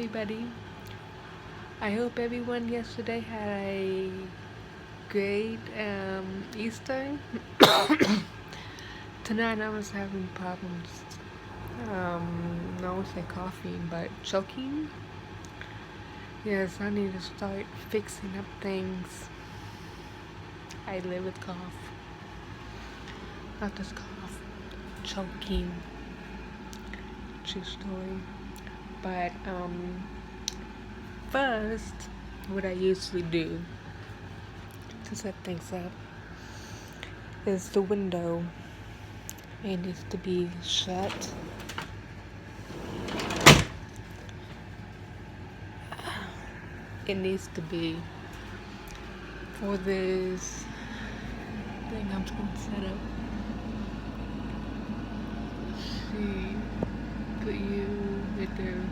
everybody. I hope everyone yesterday had a great Easter. Tonight I was having problems. I won't say coughing, but choking. Yes, I need to start fixing up things. I live with cough. Not just cough, choking. True story. But first, what I usually do to set things up is the window. It needs to be shut. It needs to be for this thing I'm trying to set up. See, put you right there.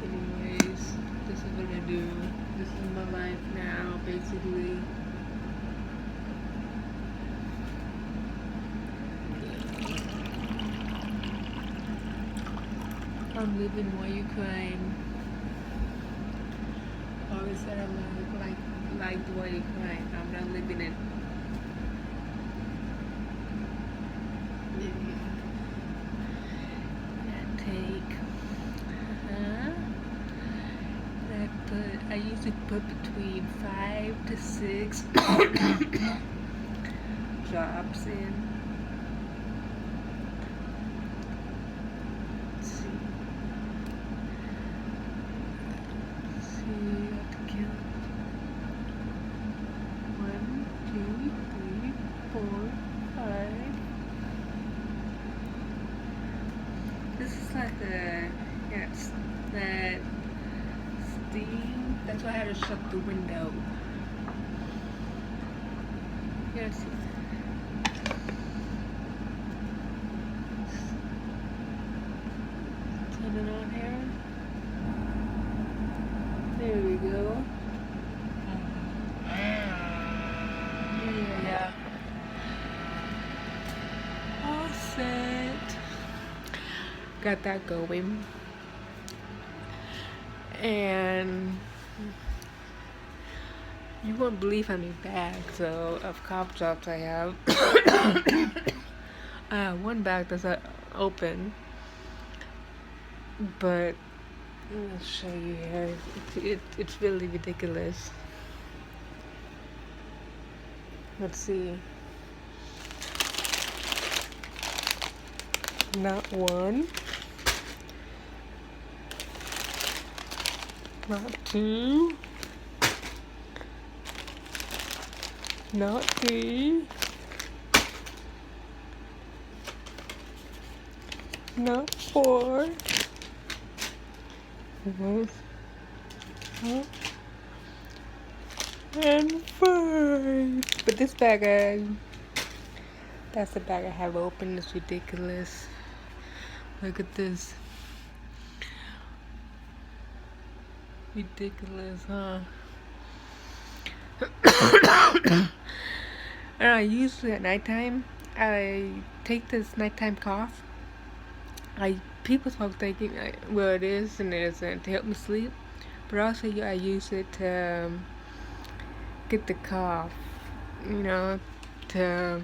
Anyways, this is what I do. This is my life now, basically. I'm living while you crying. Always said I'm like while you crying. I'm not living it. I usually put between 5 to 6 drops in. Let's see, I have to count. 1, 2, 3, 4, 5. This is like that steam. That's why I had to shut the window. Yes. Turn it on here. There we go. Yeah. All set. Got that going. And you won't believe how many bags of cough drops I have. One bag that's open, but I'll show you here. It's really ridiculous. Let's see. Not one. Not 2. Not 3. Not 4. And 5. But this bag, that's the bag I have open. It's ridiculous. Look at this. Ridiculous, huh? And usually at nighttime, I take this nighttime cough. People start thinking, well, it is and it isn't, to help me sleep. But also, I use it to get the cough, to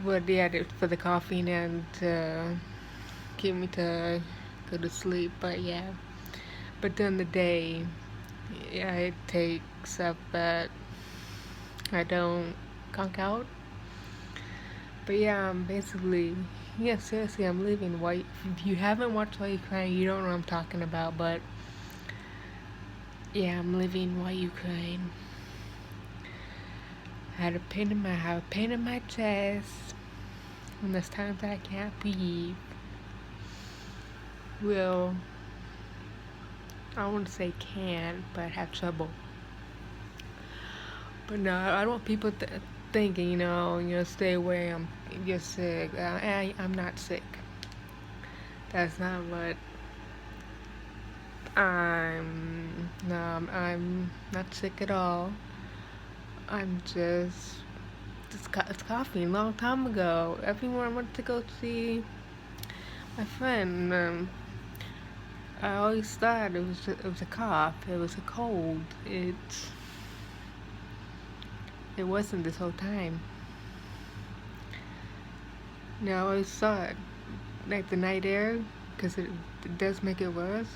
for the coughing and to get me to go to sleep. But during the day, it takes up that I don't conk out. But basically, seriously, I'm living white. If you haven't watched Why You Crying, you don't know what I'm talking about. But I'm living while you crying. I have a pain in my chest, and there's times I can't breathe. Well, I wouldn't say can, but have trouble. But no, I don't want people thinking, stay away. You're sick. I'm not sick. That's not what. I'm not sick at all. I'm just it's coughing. A long time ago, everyone I wanted to go see My friend, I always thought it was a cough. It was a cold. It wasn't this whole time. Now I always thought like the night air, because it does make it worse.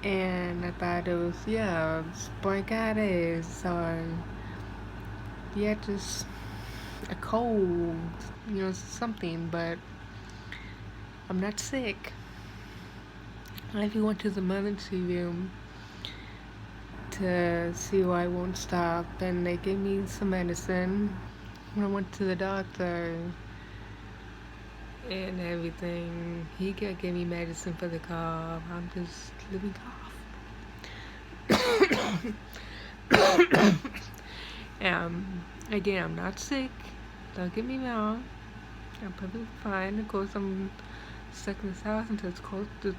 And I thought it was bronchitis or just a cold, something. But I'm not sick. I even went to the emergency room to see why I won't stop, and they gave me some medicine. When I went to the doctor and everything, he gave me medicine for the cough. I'm just living cough. Again, I'm not sick. Don't get me wrong. I'm perfectly fine. Of course, I'm stuck in this house until the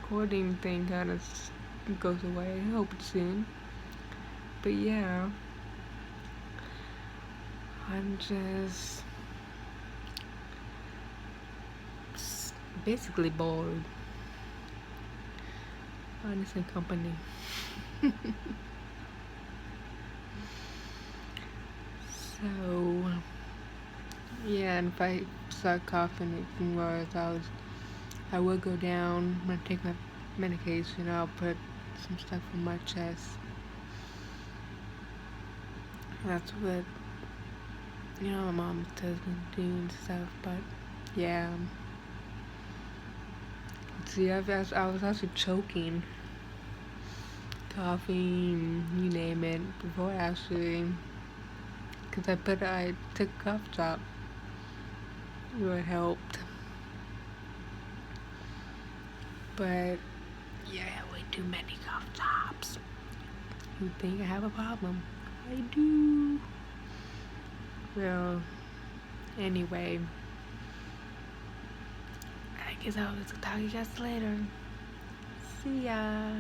quarantine thing kind of goes away. I hope it's soon. But yeah, I'm just basically bored. Honestly, company. So, yeah, and if I start coughing even worse, I will go down. When I take my medication, I'll put some stuff on my chest. That's what, my mom tells me to do and stuff, but yeah. See, I was actually choking, coughing, you name it, before actually, because I took a cough drop. It helped. But, yeah, I have way too many cough drops. You think I have a problem? I do. Well, anyway, I guess I'll talk to you guys later. See ya.